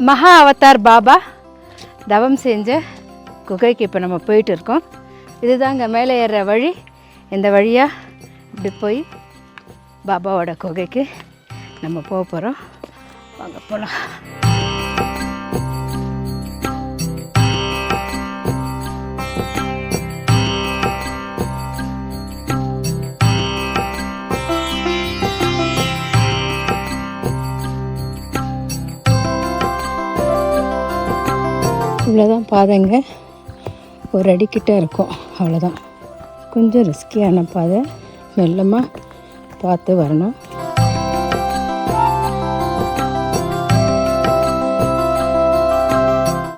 மகா அவதார் பாபா தவம் செஞ்ச குகைக்கு இப்போ நம்ம போயிட்டு இருக்கோம். இதுதாங்க மேலே ஏறுற வழி. இந்த வழியாக இப்படி போய் பாபாவோட குகைக்கு நம்ம போக போகிறோம். வாங்க போகலாம். இவ்வளோதான் பாதைங்க, ஒரு அடிக்கிட்ட இருக்கும், அவ்வளோதான். கொஞ்சம் ரிஸ்கியான பாதை, மெல்லமாக பார்த்து வரணும்.